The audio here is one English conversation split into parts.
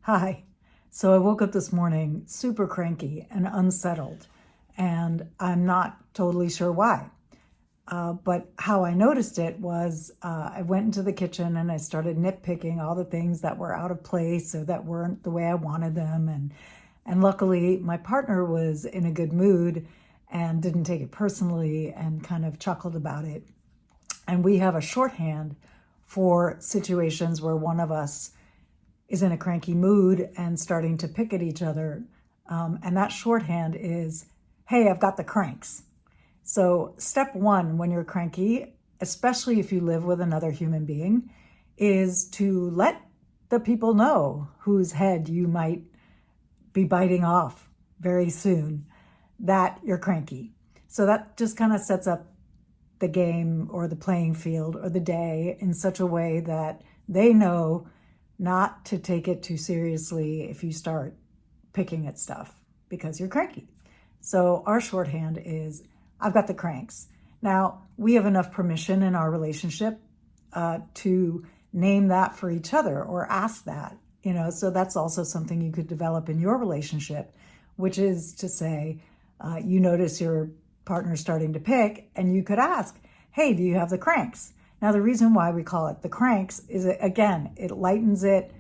Hi. So I woke up this morning super cranky and unsettled, and I'm not totally sure why. But how I noticed it was I went into the kitchen and I started nitpicking all the things that were out of place or that weren't the way I wanted them. And luckily, my partner was in a good mood and didn't take it personally and kind of chuckled about it. And we have a shorthand for situations where one of us is in a cranky mood and starting to pick at each other. And that shorthand is, hey, I've got the cranks. So step one when you're cranky, especially if you live with another human being, is to let the people know whose head you might be biting off very soon that you're cranky. So that just kind of sets up the game or the playing field or the day in such a way that they know not to take it too seriously if you start picking at stuff because you're cranky. So our shorthand is, I've got the cranks. Now, we have enough permission in our relationship to name that for each other or ask that, so that's also something you could develop in your relationship, which is to say, you notice your partner starting to pick and you could ask, hey, do you have the cranks? Now, the reason why we call it the cranks is, again, it lightens it,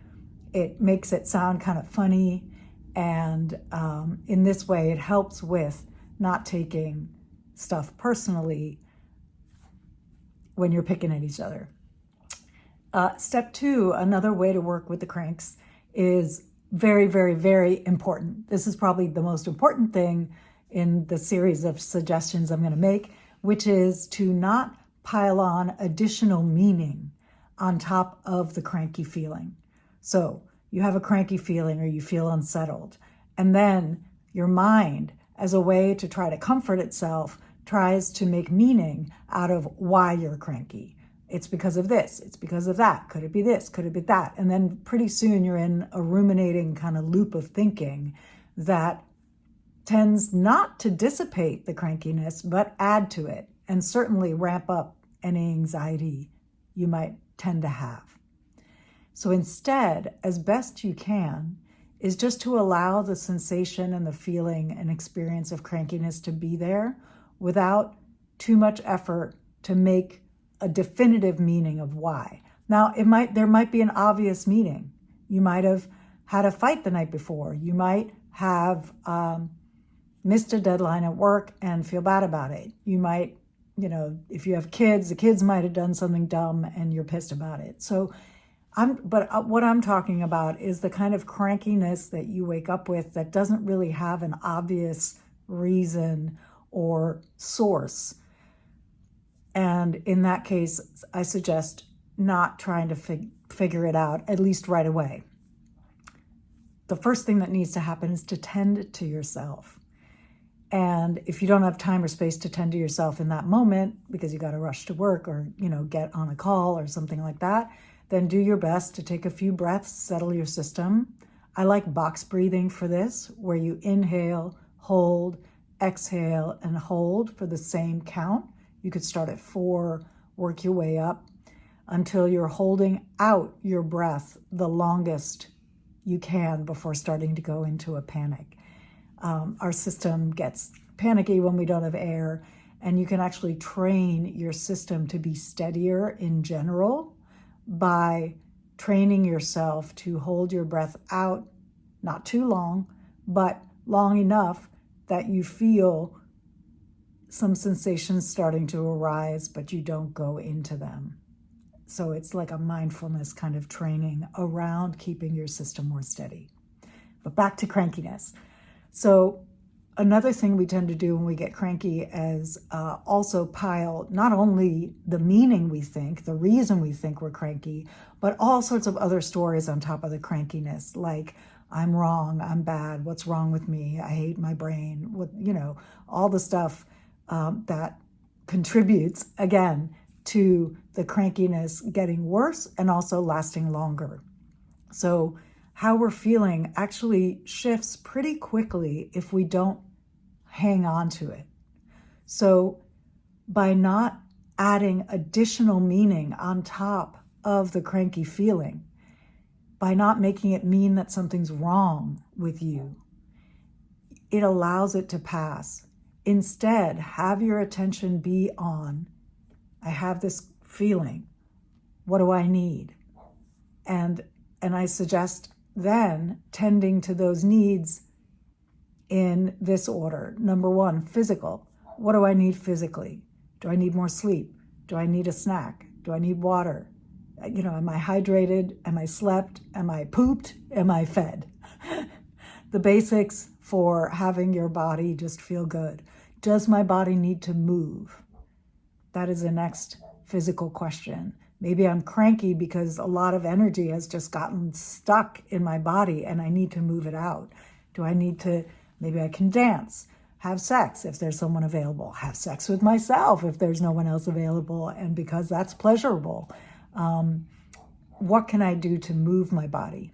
it makes it sound kind of funny, and in this way, it helps with not taking stuff personally when you're picking at each other. Step two, another way to work with the cranks is very, very, very important. This is probably the most important thing in the series of suggestions I'm going to make, which is to not pile on additional meaning on top of the cranky feeling. So you have a cranky feeling or you feel unsettled, and then your mind, as a way to try to comfort itself, tries to make meaning out of why you're cranky. It's because of this, it's because of that, could it be this, could it be that? And then pretty soon you're in a ruminating kind of loop of thinking that tends not to dissipate the crankiness, but add to it and certainly ramp up any anxiety you might tend to have. So instead, as best you can, is just to allow the sensation and the feeling and experience of crankiness to be there without too much effort to make a definitive meaning of why. Now, there might be an obvious meaning. You might have had a fight the night before. You might have missed a deadline at work and feel bad about it. You might, if you have kids, the kids might have done something dumb and you're pissed about it. So what I'm talking about is the kind of crankiness that you wake up with that doesn't really have an obvious reason or source. And in that case, I suggest not trying to figure it out, at least right away. The first thing that needs to happen is to tend to yourself. And if you don't have time or space to tend to yourself in that moment because you got to rush to work or, get on a call or something like that, then do your best to take a few breaths, settle your system. I like box breathing for this, where you inhale, hold, exhale, and hold for the same count. You could start at 4, work your way up until you're holding out your breath the longest you can before starting to go into a panic. Our system gets panicky when we don't have air, and you can actually train your system to be steadier in general by training yourself to hold your breath out, not too long, but long enough that you feel some sensations starting to arise, but you don't go into them. So it's like a mindfulness kind of training around keeping your system more steady. But back to crankiness. So another thing we tend to do when we get cranky is also pile not only the meaning we think, the reason we think we're cranky, but all sorts of other stories on top of the crankiness, like I'm wrong, I'm bad, what's wrong with me, I hate my brain, all the stuff that contributes, again, to the crankiness getting worse and also lasting longer. So how we're feeling actually shifts pretty quickly if we don't hang on to it. So by not adding additional meaning on top of the cranky feeling, by not making it mean that something's wrong with you. It allows it to pass. Instead, have your attention be on, I have this feeling. What do I need? And I suggest then tending to those needs in this order. Number one, physical. What do I need physically? Do I need more sleep? Do I need a snack? Do I need water? Am I hydrated? Am I slept? Am I pooped? Am I fed? The basics for having your body just feel good. Does my body need to move? That is the next physical question. Maybe I'm cranky because a lot of energy has just gotten stuck in my body and I need to move it out. Do I need to, maybe I can dance, have sex if there's someone available, have sex with myself if there's no one else available, and because that's pleasurable. What can I do to move my body?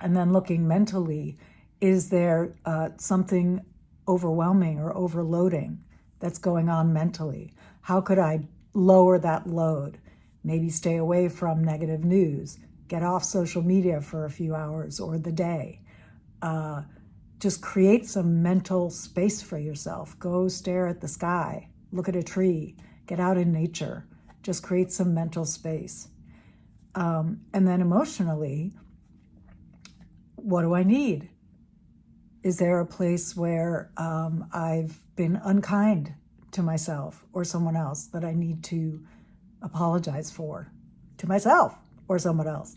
And then looking mentally, is there something overwhelming or overloading that's going on mentally? How could I lower that load? Maybe stay away from negative news, get off social media for a few hours or the day. Just create some mental space for yourself. Go stare at the sky, look at a tree, get out in nature. Just create some mental space. And then emotionally, what do I need? Is there a place where I've been unkind to myself or someone else that I need to apologize for, to myself or someone else?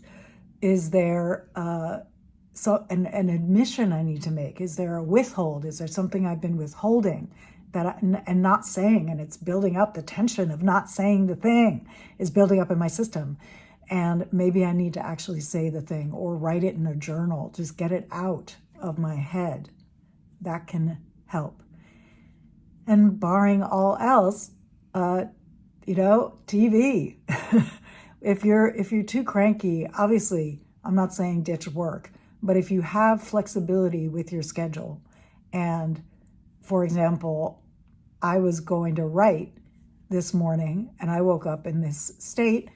Is there an admission I need to make? Is there a withhold? Is there something I've been withholding and not saying, and it's building up? The tension of not saying the thing is building up in my system. And maybe I need to actually say the thing or write it in a journal, just get it out of my head. That can help. And barring all else, TV. If you're too cranky, obviously, I'm not saying ditch work, but if you have flexibility with your schedule, and for example, I was going to write this morning and I woke up in this state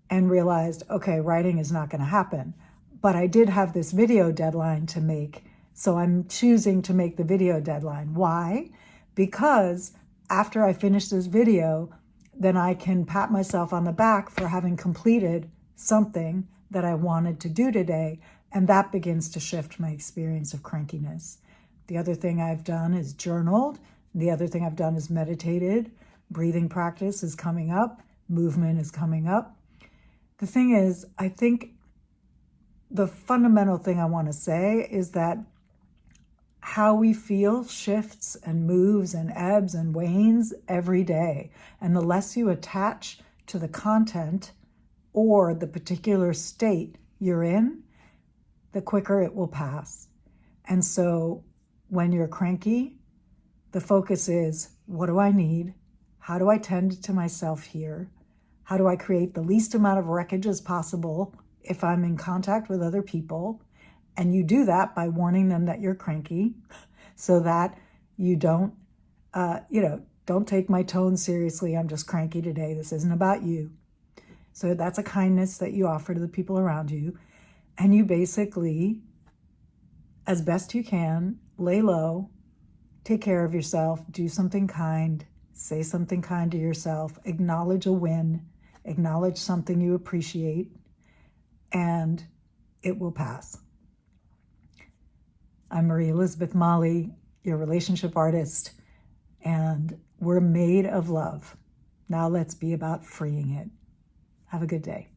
and realized, okay, writing is not going to happen. But I did have this video deadline to make, so I'm choosing to make the video deadline. Why? Because after I finish this video, then I can pat myself on the back for having completed something that I wanted to do today, and that begins to shift my experience of crankiness. The other thing I've done is journaled. The other thing I've done is meditated. Breathing practice is coming up. Movement is coming up. The thing is, I think the fundamental thing I want to say is that how we feel shifts and moves and ebbs and wanes every day. And the less you attach to the content or the particular state you're in, the quicker it will pass. And so when you're cranky, the focus is, what do I need? How do I tend to myself here? How do I create the least amount of wreckage as possible if I'm in contact with other people? And you do that by warning them that you're cranky so that you don't take my tone seriously. I'm just cranky today. This isn't about you. So that's a kindness that you offer to the people around you. And you basically, as best you can, lay low, take care of yourself, do something kind, say something kind to yourself, acknowledge a win, acknowledge something you appreciate, and it will pass. I'm Marie Elizabeth Molly, your relationship artist, and we're made of love. Now let's be about freeing it. Have a good day.